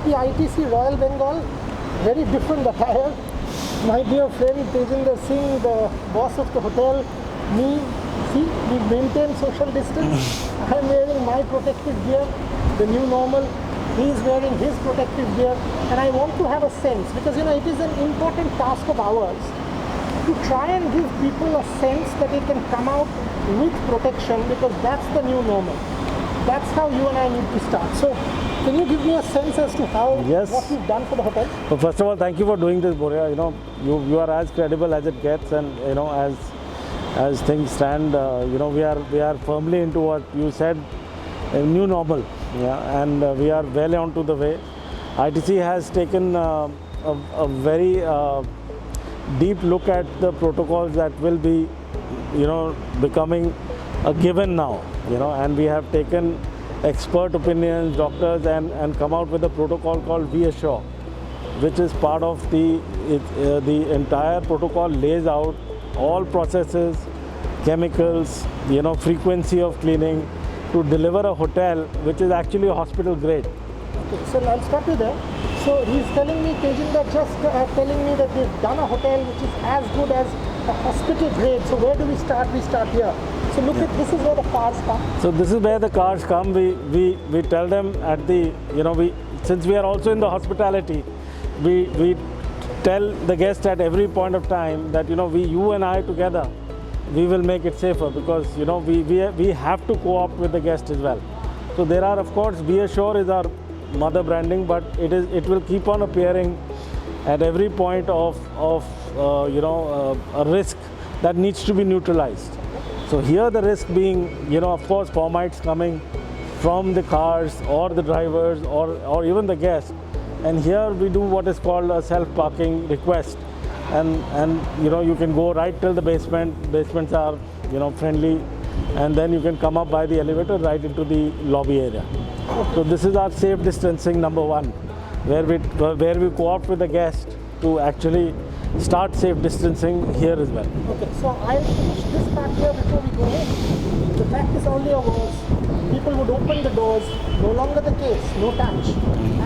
the ITC Royal Bengal, very different attire. My dear friend Tejinder Singh, the boss of the hotel, me, see, we maintain social distance. I am wearing my protective gear, the new normal. He is wearing his protective gear, and I want to have a sense, because it is an important task of ours to try and give people a sense that they can come out with protection, because that's the new normal. That's how you and I need to start. So, can you give me a sense as to how what you've done for the hotel? So first of all, thank you for doing this, Boria. You are as credible as it gets, and as things stand, we are firmly into what you said, a new normal. Yeah, and we are well onto the way. ITC has taken a very deep look at the protocols that will be, becoming a given now. And we have taken expert opinions, doctors, and come out with a protocol called Be Assure, which is part of the entire protocol. Lays out all processes, chemicals, frequency of cleaning, to deliver a hotel which is actually a hospital grade. Okay, so I'll stop you there. So he's telling me, Tejinder just telling me that they've done a hotel which is as good as a hospital grade. So where do we start? We start here. So look at, this is where the cars come. So this is where the cars come. We tell them at the, since we are also in the hospitality, we tell the guest at every point of time that, you and I together, we will make it safer, because we have to co-opt with the guest as well. So there are, of course, Be Assure is our mother branding, but it will keep on appearing at every point of a risk that needs to be neutralized. So here the risk being, of course, formites coming from the cars or the drivers or even the guests. And here we do what is called a self-parking request. And you can go right till the basement. Basements are friendly, and then you can come up by the elevator right into the lobby area. So this is our safe distancing number one, where we co-opt with the guest to actually start safe distancing here as well. Okay, so I'll finish this part here before we go home. The fact is only a words. People would open the doors, no longer the case, no touch.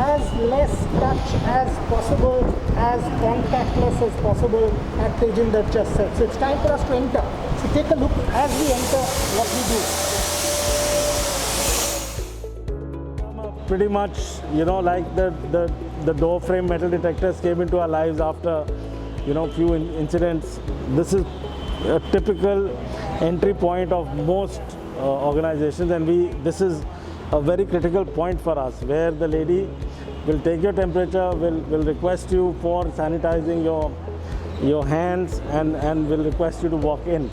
As less touch as possible, as contactless as possible, as Tejinder just said. So it's time for us to enter. So take a look as we enter what we do. Pretty much, like the door frame metal detectors came into our lives after, few incidents. This is a typical entry point of most organizations, and this is a very critical point for us, where the lady will take your temperature, will request you for sanitizing your hands, and will request you to walk in.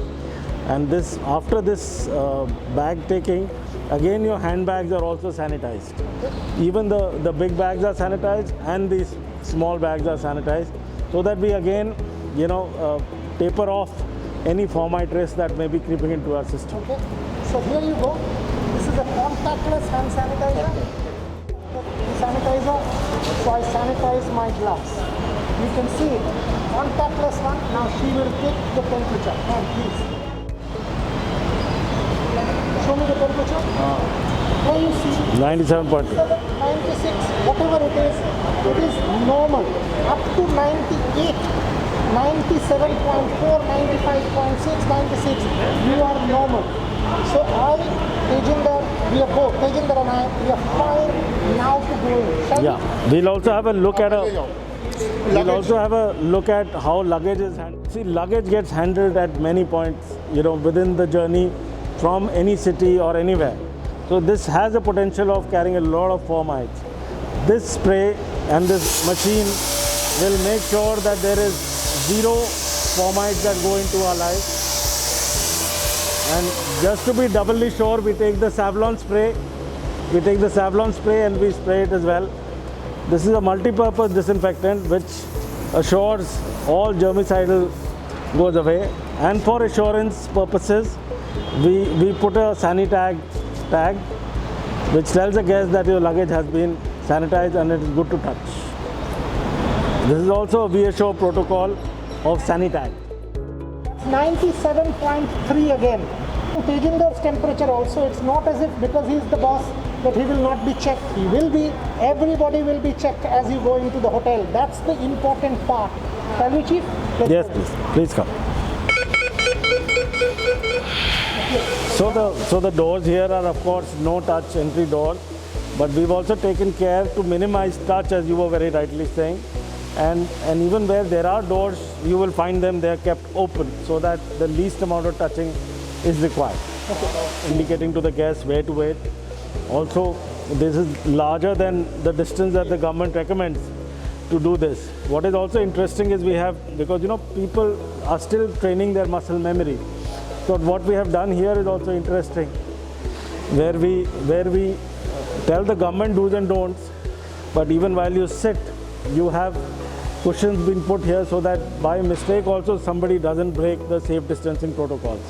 And after this bag taking, again your handbags are also sanitized. Even the big bags are sanitized, and these small bags are sanitized, so that we again taper off any formite risk that may be creeping into our system. Okay. So here you go. This is a contactless hand sanitizer. Sanitizer. So I sanitize my gloves. You can see it. Contactless one. Now she will take the temperature. Ma'am, please. Show me the temperature. Here you see. 97.2. 96. Whatever it is normal. Up to 98. 97.4, 95.6, 96. You are normal. So Tejinder, we are both, Tejinder and I, we are fine now to go in. Yeah, we'll also have a look at how luggage is handled. See, luggage gets handled at many points, within the journey from any city or anywhere. So this has a potential of carrying a lot of formites. This spray and this machine will make sure that there is zero formites that go into our life. And just to be doubly sure, we take the Savlon spray. We take the Savlon spray and we spray it as well. This is a multi-purpose disinfectant which assures all germicidal goes away. And for assurance purposes, we put a Sanitag tag which tells the guest that your luggage has been sanitized and it is good to touch. This is also a Be Assure protocol of Sanitag. 97.3 again. Tejinder's temperature also, it's not as if because he's the boss, that he will not be checked. He will be, everybody will be checked as you go into the hotel. That's the important part. Shall we, Chief? Yes, please. Please come. So the doors here are of course no touch entry doors, but we've also taken care to minimize touch, as you were very rightly saying. And even where there are doors, you will find them, they are kept open so that the least amount of touching is required. Indicating to the guests where to wait. Also, this is larger than the distance that the government recommends to do this. What is also interesting is we have, because people are still training their muscle memory. So what we have done here is also interesting, where we tell the government do's and don'ts, but even while you sit, you have cushions being put here so that by mistake also somebody doesn't break the safe distancing protocols.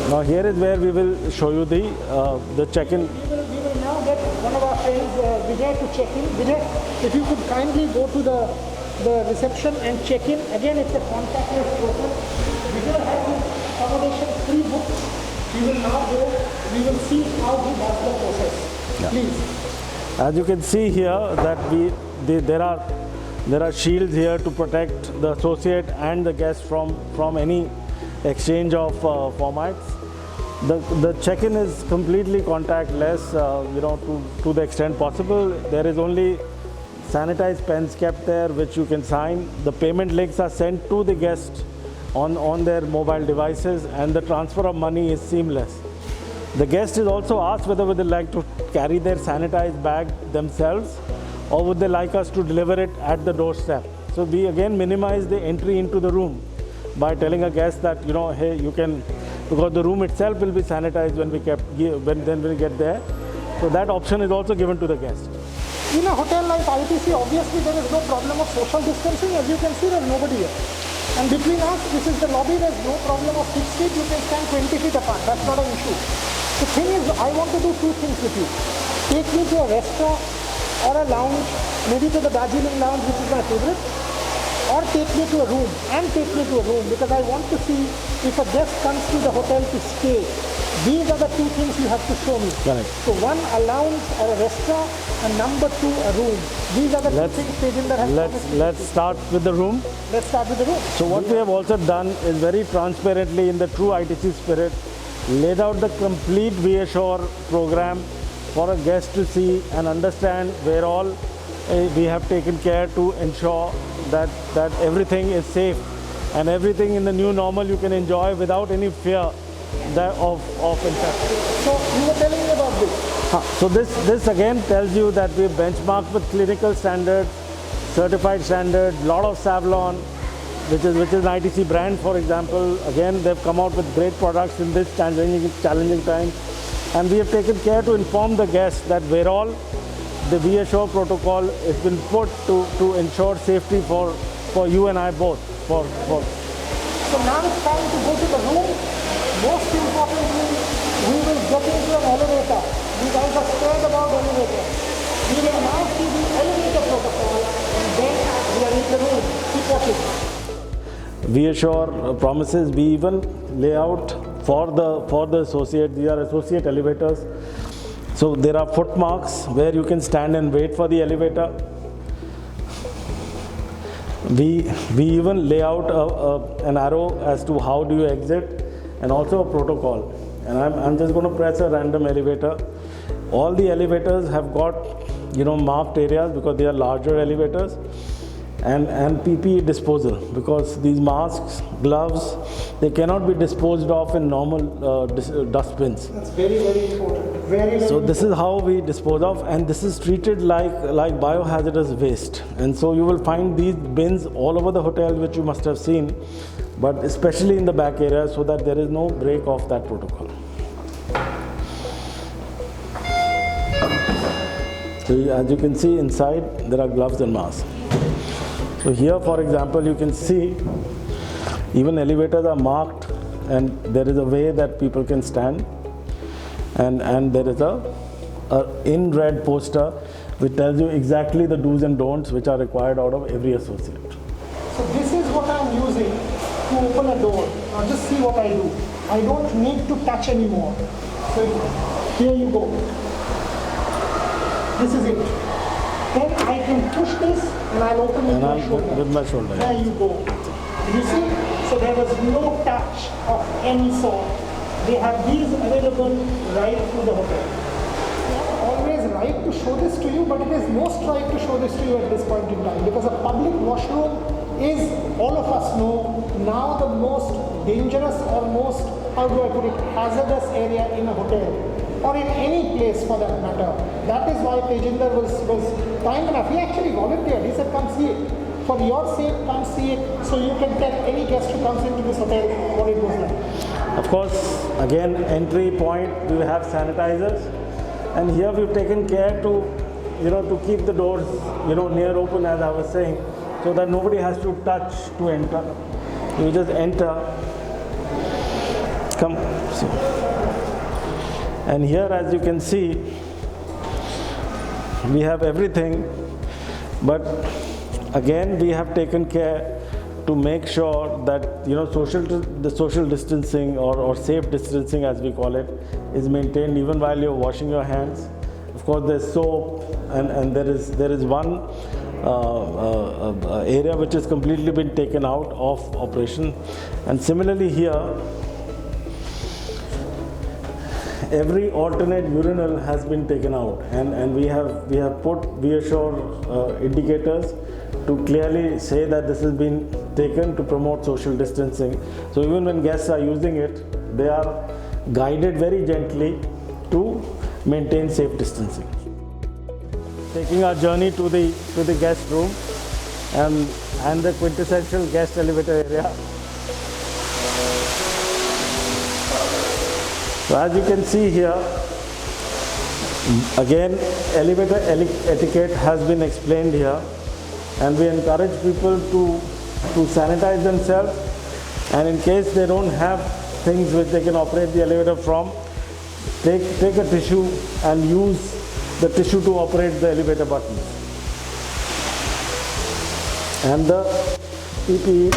Now here is where we will show you the check-in. We will now get one of our friends, Vijay, to check in. Vijay, if you could kindly go to the reception and check in. Again, it's a contactless process. Vijay has his accommodation pre-booked. We will now go. We will see how he does the process. Yeah. Please. As you can see here, that there are shields here to protect the associate and the guest from any exchange of formats. The check-in is completely contactless, to the extent possible. There is only sanitized pens kept there which you can sign. The payment links are sent to the guest on their mobile devices, and the transfer of money is seamless. The guest is also asked whether they like to carry their sanitized bag themselves or would they like us to deliver it at the doorstep. So we again minimize the entry into the room by telling a guest that, hey, you can, because the room itself will be sanitized when we get there. So that option is also given to the guest. In a hotel like ITC, obviously there is no problem of social distancing. As you can see, there is nobody here. And between us, this is the lobby, there is no problem of 6 feet. You can stand 20 feet apart. That's not an issue. The thing is, I want to do two things with you. Take me to a restaurant or a lounge, maybe to the Darjeeling lounge, which is my favorite, or take me to a room, because I want to see if a guest comes to the hotel to stay. These are the two things you have to show me. Correct. So one, a lounge or a restaurant, and number two, a room. These are the two things Tejinder has promised. Let's start with the room. Let's start with the room. So what we have also done is very transparently, in the true ITC spirit, laid out the complete Reassure program for a guest to see and understand where all we have taken care to ensure that everything is safe and everything in the new normal you can enjoy without any fear of infection. So you were telling me about this. So this again tells you that we benchmarked with clinical standards, certified standards, lot of Savlon, which is an ITC brand, for example. Again, they've come out with great products in this challenging time. And we have taken care to inform the guests that where all the Reassure protocol has been put to ensure safety for you and I both. So now it's time to go to the room. Most importantly, we will get into an elevator. You guys are scared about elevators. We will now see the elevator protocol, and then we are in the room. Keep watching. Reassure promises, we even lay out for the associate, these are associate elevators. So there are foot marks where you can stand and wait for the elevator. We even lay out an arrow as to how do you exit, and also a protocol. And I'm just going to press a random elevator. All the elevators have got marked areas because they are larger elevators. And PPE disposal, because these masks, gloves, they cannot be disposed of in normal dustbins. That's very, very important. Very so this is how we dispose of, and this is treated like biohazardous waste. And so you will find these bins all over the hotel, which you must have seen, but especially in the back area, so that there is no break of that protocol. So as you can see inside, there are gloves and masks. So here, for example, you can see even elevators are marked, and there is a way that people can stand, and there is a in red poster which tells you exactly the do's and don'ts which are required out of every associate. So this is what I'm using to open a door. Now just see what I do. I don't need to touch anymore. So here you go. This is it. Then I can push this and I'll open with my shoulder. With my shoulder. There you go. You see? So there was no touch of any sort. They have these available right through the hotel. Always right to show this to you, but it is most right to show this to you at this point in time, because a public washroom is, all of us know, now the most dangerous or most, how do I put it, hazardous area in a hotel or in any place for that matter. That is why Tejinder was kind enough. He actually volunteered. He said, come see it. For your sake, come see it, so you can tell any guest who comes into this hotel what it was like. Of course, again, entry point, we have sanitizers. And here we've taken care to, to keep the doors, near open, as I was saying, so that nobody has to touch to enter. You just enter. Come. So. And here, as you can see, we have everything, but again, we have taken care to make sure that the social distancing or safe distancing, as we call it, is maintained even while you're washing your hands. Of course, there's soap, and there is one area which has completely been taken out of operation. And similarly here, every alternate urinal has been taken out, and we have put reassure indicators to clearly say that this has been taken to promote social distancing. So even when guests are using it, they are guided very gently to maintain safe distancing. Taking our journey to the guest room and the quintessential guest elevator area. So as you can see here, again, elevator etiquette has been explained here, and we encourage people to sanitize themselves, and in case they don't have things which they can operate the elevator from, take a tissue and use the tissue to operate the elevator buttons. And the PPE,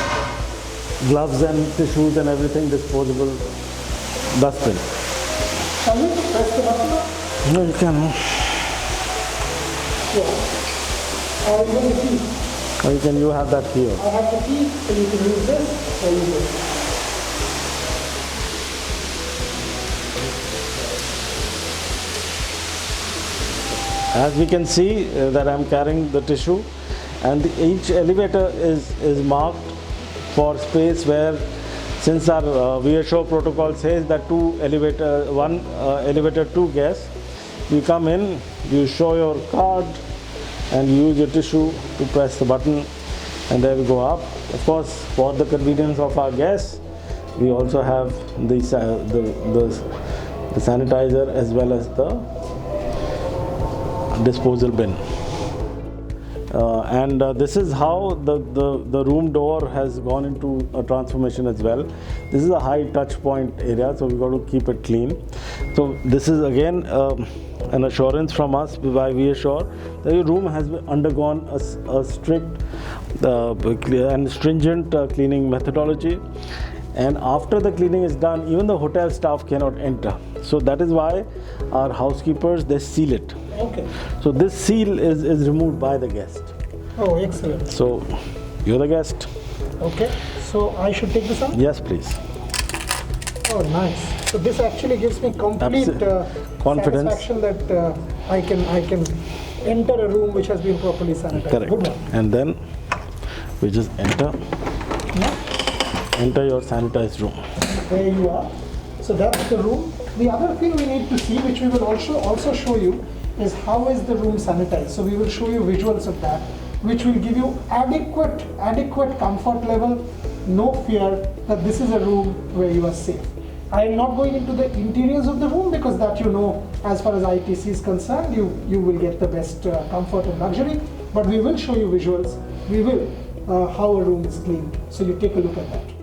gloves and tissues and everything disposable, dustbin. Shall we press the button? No, you can. Yeah. Or even the key. Or you have that key. I have the key, so you can use this. There you go. As we can see that I'm carrying the tissue, and each elevator is marked for space where, since our VSO protocol says that one elevator, two guests, you come in, you show your card, and you use your tissue to press the button, and there we go up. Of course, for the convenience of our guests, we also have the sanitizer as well as the disposal bin. This is how the room door has gone into a transformation as well. This is a high touch point area, so we've got to keep it clean. So this is again an assurance from us by VSure that your room has undergone a strict and stringent cleaning methodology. And after the cleaning is done, even the hotel staff cannot enter. So that is why our housekeepers, they seal it. Okay. So this seal is removed by the guest. Oh, excellent. So you're the guest. Okay. So I should take this out? Yes, please. Oh, nice. So this actually gives me complete confidence, satisfaction that I can enter a room which has been properly sanitized. Correct. Good one. And then we just enter. Yeah. Enter your sanitized room. There you are. So that's the room. The other thing we need to see, which we will also show you, is how is the room sanitized. So we will show you visuals of that, which will give you adequate comfort level, no fear that this is a room where you are safe. I am not going into the interiors of the room because that as far as ITC is concerned, you will get the best comfort and luxury, but we will show you visuals. We will how a room is cleaned. So you take a look at that.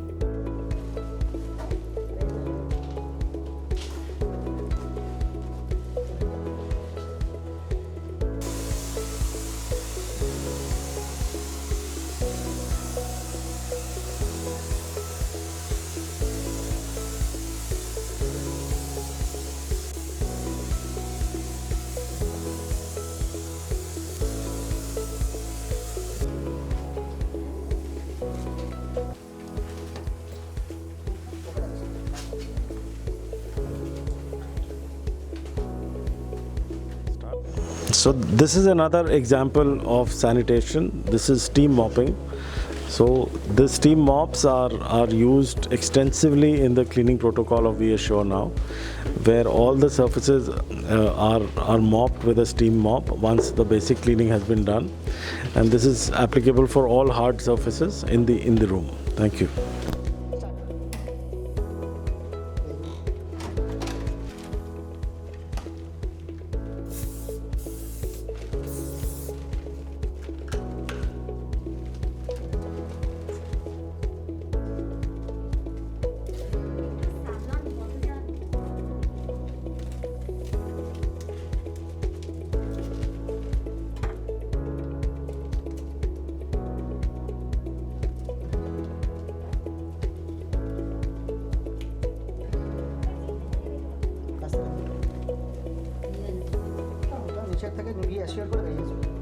So this is another example of sanitation. This is steam mopping. So the steam mops are used extensively in the cleaning protocol of VSO now, where all the surfaces are mopped with a steam mop once the basic cleaning has been done, and this is applicable for all hard surfaces in the room. Thank you. নিচের থেকে গিয়ে assure করে বেরিয়েছে